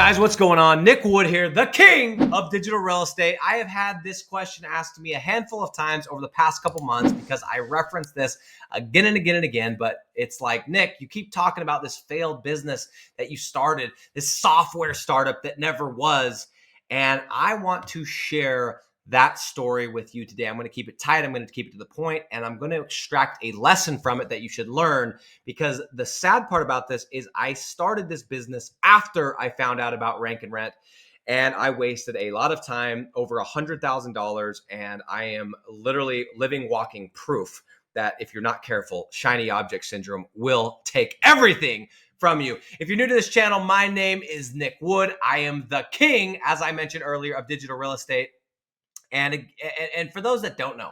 Guys, what's going on? Nick Wood here, the king of digital real estate. I have had this question asked to me a handful of times over the past couple months because I reference this again and again and again. But it's like, Nick, you keep talking about this failed business that you started, this software startup that never was. And I want to share that story with you today. I'm going to keep it tight. I'm going to keep it to the point, and I'm going to extract a lesson from it that you should learn, because the sad part about this is I started this business after I found out about Rank and Rent, and I wasted a lot of time, over $100,000, and I am literally living, walking proof that if you're not careful, shiny object syndrome will take everything from you. If you're new to this channel, my name is Nick Wood. I am the king, as I mentioned earlier, of digital real estate. And for those that don't know,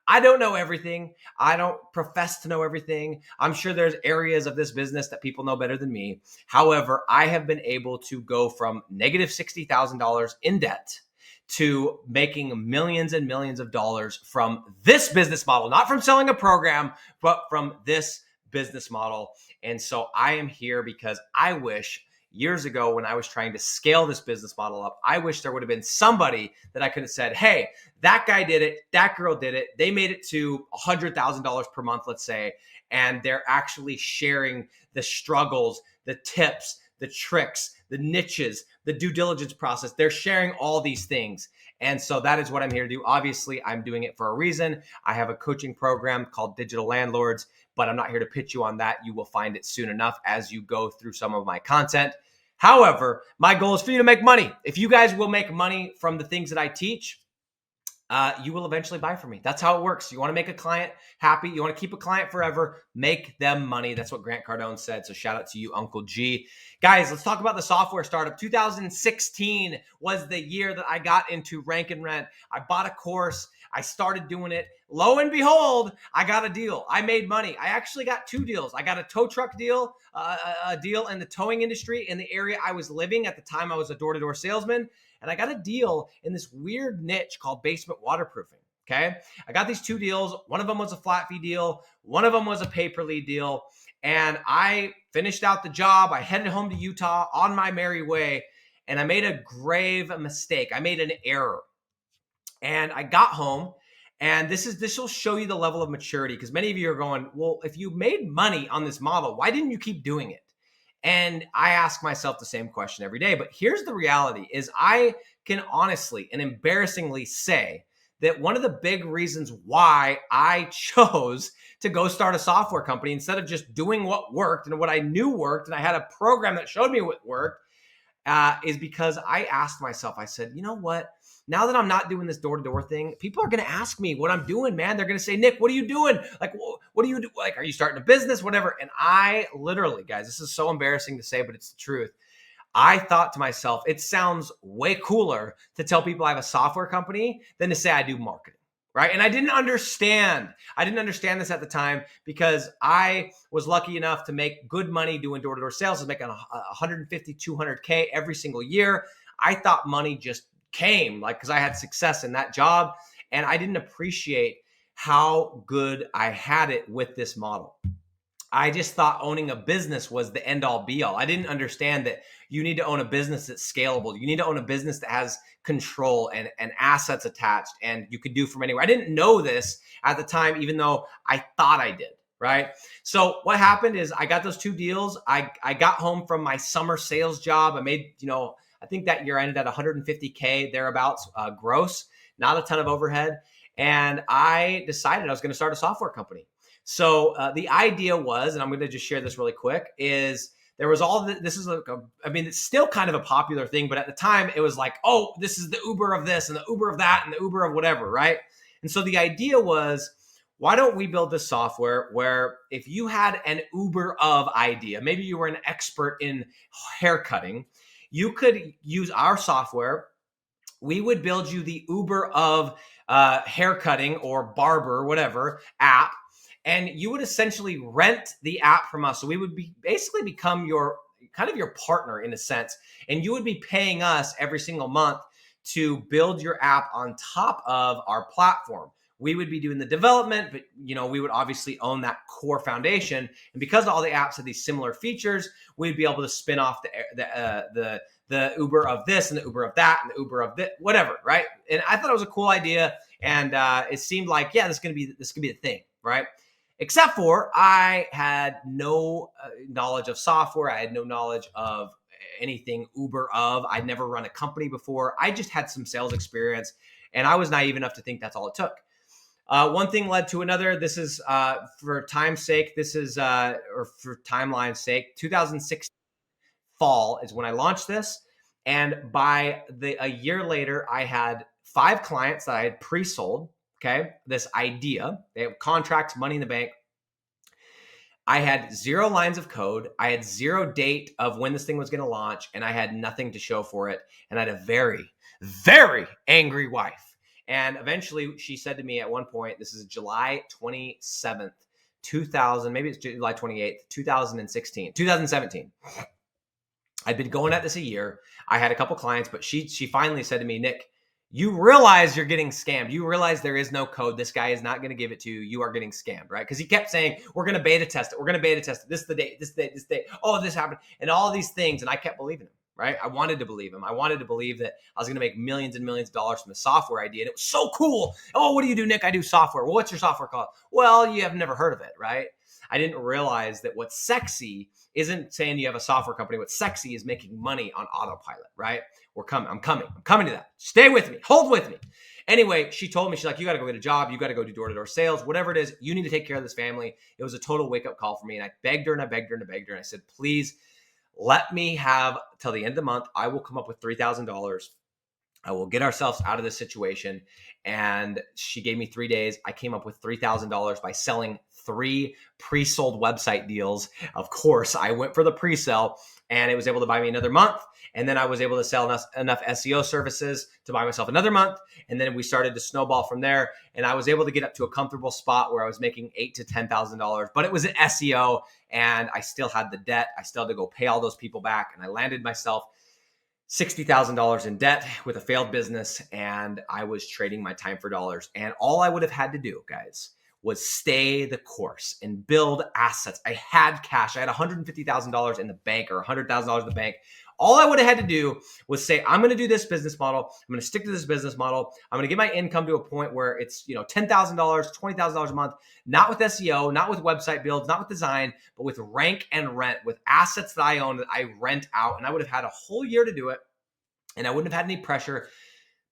I don't know everything. I don't profess to know everything. I'm sure there's areas of this business that people know better than me. However, I have been able to go from negative $60,000 in debt to making millions and millions of dollars from this business model, not from selling a program, but from this business model. And so I am here because I wish years ago, when I was trying to scale this business model up, I wish there would have been somebody that I could have said, hey, that guy did it, that girl did it, they made it to $100,000 per month, let's say, and they're actually sharing the struggles, the tips, the tricks, the niches, the due diligence process. They're sharing all these things. And so that is what I'm here to do. Obviously, I'm doing it for a reason. I have a coaching program called Digital Landlords, but I'm not here to pitch you on that. You will find it soon enough as you go through some of my content. However, my goal is for you to make money. If you guys will make money from the things that I teach, you will eventually buy from me. That's how it works. You want to make a client happy. You want to keep a client forever. Make them money. That's what Grant Cardone said. So shout out to you, Uncle G. Guys, let's talk about the software startup. 2016 was the year that I got into Rank and Rent. I bought a course. I started doing it. Lo and behold, I got a deal. I made money. I actually got two deals. I got a tow truck deal, a deal in the towing industry in the area I was living. At the time, I was a door-to-door salesman. And I got a deal in this weird niche called basement waterproofing. Okay. I got these two deals. One of them was a flat fee deal. One of them was a pay per lead deal. And I finished out the job. I headed home to Utah on my merry way. And I made a grave mistake. I made an error. And I got home. And this will show you the level of maturity, because many of you are going, well, if you made money on this model, why didn't you keep doing it? And I ask myself the same question every day. But here's the reality is I can honestly and embarrassingly say that one of the big reasons why I chose to go start a software company instead of just doing what worked and what I knew worked, and I had a program that showed me what worked, is because I asked myself, I said, you know what? Now that I'm not doing this door-to-door thing, people are going to ask me what I'm doing, man. They're going to say, Nick, what are you doing? Like, what do you do? Like, are you starting a business, whatever? And I literally, guys, this is so embarrassing to say, but it's the truth. I thought to myself, it sounds way cooler to tell people I have a software company than to say I do marketing, right? And I didn't understand. I didn't understand this at the time because I was lucky enough to make good money doing door-to-door sales. I was making 150, 200K every single year. I thought money just came, like, because I had success in that job, and I didn't appreciate how good I had it with this model. I just thought owning a business was the end all be all. I didn't understand that you need to own a business that's scalable. You need to own a business that has control and assets attached, and you could do from anywhere. I didn't know this at the time, even though I thought I did, right? So what happened is I got those two deals. I got home from my summer sales job. I made, I think that year I ended at 150K thereabouts gross, not a ton of overhead. And I decided I was going to start a software company. So the idea was, and I'm going to just share this really quick, is there was all this is it's still kind of a popular thing, but at the time it was like, oh, this is the Uber of this and the Uber of that and the Uber of whatever, right? And so the idea was, why don't we build this software where if you had an Uber of idea, maybe you were an expert in haircutting, you could use our software. We would build you the Uber of haircutting or barber, whatever, app. And you would essentially rent the app from us. So we would basically become your partner in a sense. And you would be paying us every single month to build your app on top of our platform. We would be doing the development, but we would obviously own that core foundation. And because all the apps have these similar features, we'd be able to spin off the Uber of this and the Uber of that and the Uber of this, whatever, right? And I thought it was a cool idea, and it seemed like, yeah, this could be the thing, right? Except for I had no knowledge of software. I had no knowledge of anything Uber of. I'd never run a company before. I just had some sales experience, and I was naive enough to think that's all it took. One thing led to another. This is for time's sake. This is or for timeline's sake. 2016 fall is when I launched this, and by a year later, I had 5 clients that I had pre-sold. Okay, this idea. They have contracts, money in the bank. I had 0 lines of code. I had 0 date of when this thing was going to launch, and I had nothing to show for it. And I had a very, very angry wife. And eventually she said to me at one point, this is July 27th, 2000, maybe it's July 28th, 2017. I'd been going at this a year. I had a couple clients, but she finally said to me, Nick, you realize you're getting scammed. You realize there is no code. This guy is not going to give it to you. You are getting scammed, right? Because he kept saying, we're going to beta test it. We're going to beta test it. This is the date, this date, this date. Oh, this happened. And all these things. And I kept believing him, right? I wanted to believe him. I wanted to believe that I was going to make millions and millions of dollars from the software idea. And it was so cool. Oh, what do you do, Nick? I do software. Well, what's your software called? Well, you have never heard of it, right? I didn't realize that what's sexy isn't saying you have a software company. What's sexy is making money on autopilot, right? I'm coming to that. Stay with me. Hold with me. Anyway, she told me, she's like, you got to go get a job. You got to go do door-to-door sales, whatever it is. You need to take care of this family. It was a total wake-up call for me. And I begged her and I begged her and I begged her. And I said, please let me have till the end of the month. I will come up with $3,000. I will get ourselves out of this situation. And she gave me 3 days. I came up with $3,000 by selling 3 pre-sold website deals. Of course, I went for the pre-sell, and it was able to buy me another month. And then I was able to sell enough SEO services to buy myself another month. And then we started to snowball from there. And I was able to get up to a comfortable spot where I was making $8,000 to $10,000, but it was an SEO, and I still had the debt. I still had to go pay all those people back. And I landed myself $60,000 in debt with a failed business, and I was trading my time for dollars. And all I would have had to do, guys, was stay the course and build assets. I had cash. I had $150,000 in the bank or $100,000 in the bank. All I would have had to do was say, I'm going to do this business model. I'm going to stick to this business model. I'm going to get my income to a point where it's, $10,000, $20,000 a month, not with SEO, not with website builds, not with design, but with rank and rent, with assets that I own that I rent out. And I would have had a whole year to do it, and I wouldn't have had any pressure,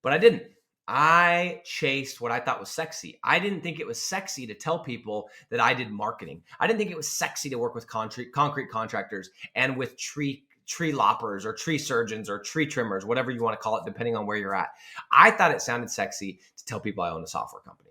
but I didn't. I chased what I thought was sexy. I didn't think it was sexy to tell people that I did marketing. I didn't think it was sexy to work with concrete contractors and with tree loppers or tree surgeons or tree trimmers, whatever you want to call it, depending on where you're at. I thought it sounded sexy to tell people I own a software company.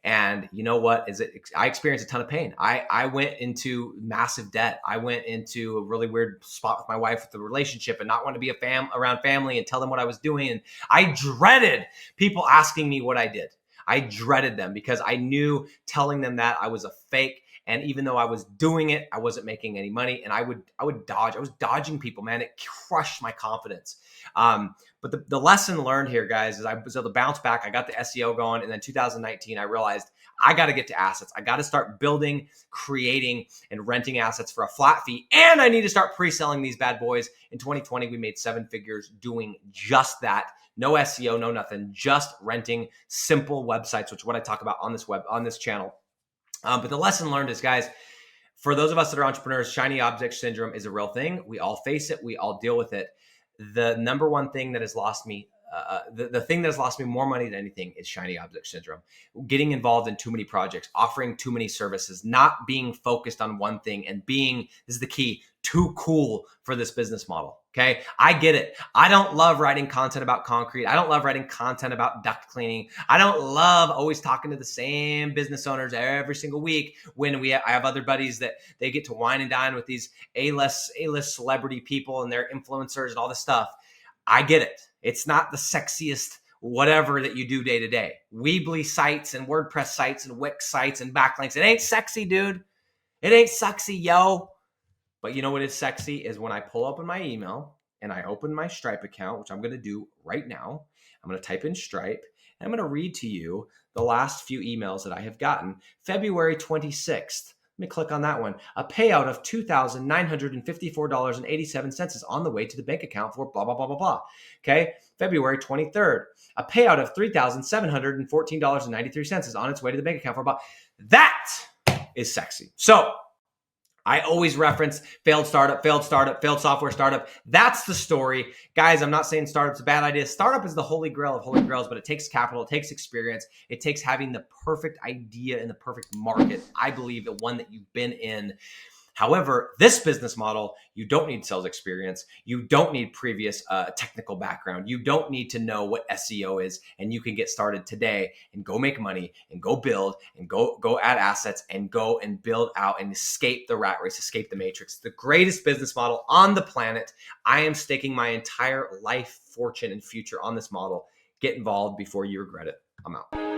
And you know what? I experienced a ton of pain. I went into massive debt. I went into a really weird spot with my wife with the relationship and not want to be around family and tell them what I was doing. And I dreaded people asking me what I did. I dreaded them because I knew telling them that I was a fake. And even though I was doing it, I wasn't making any money. And I would dodge. I was dodging people, man. It crushed my confidence. But the lesson learned here, guys, is I was able to bounce back. I got the SEO going. And then 2019, I realized I got to get to assets. I got to start building, creating, and renting assets for a flat fee. And I need to start pre-selling these bad boys. In 2020, we made 7 figures doing just that. No SEO, no nothing, just renting simple websites, which is what I talk about on this channel. But the lesson learned is, guys, for those of us that are entrepreneurs, shiny object syndrome is a real thing. We all face it. We all deal with it. The number one thing that has lost me, the thing that has lost me more money than anything is shiny object syndrome. Getting involved in too many projects, offering too many services, not being focused on one thing, and being, this is the key, too cool for this business model. Okay. I get it. I don't love writing content about concrete. I don't love writing content about duct cleaning. I don't love always talking to the same business owners every single week when I have other buddies that they get to wine and dine with these A-list celebrity people and their influencers and all this stuff. I get it. It's not the sexiest whatever that you do day to day. Weebly sites and WordPress sites and Wix sites and backlinks. It ain't sexy, dude. It ain't sexy, yo. But you know what is sexy is when I pull open my email and I open my Stripe account, which I'm going to do right now. I'm going to type in Stripe, and I'm going to read to you the last few emails that I have gotten. February 26th. Let me click on that one. A payout of $2,954.87 is on the way to the bank account for blah, blah, blah, blah, blah. Okay. February 23rd. A payout of $3,714.93 is on its way to the bank account for blah. That is sexy. So I always reference failed startup, failed software startup. That's the story. Guys, I'm not saying startup's a bad idea. Startup is the holy grail of holy grails, but it takes capital, it takes experience, it takes having the perfect idea in the perfect market. I believe the one that you've been in. However, this business model, you don't need sales experience. You don't need previous technical background. You don't need to know what SEO is, and you can get started today and go make money and go build and go add assets and go and build out and escape the rat race, escape the matrix. The greatest business model on the planet. I am staking my entire life, fortune, and future on this model. Get involved before you regret it. I'm out.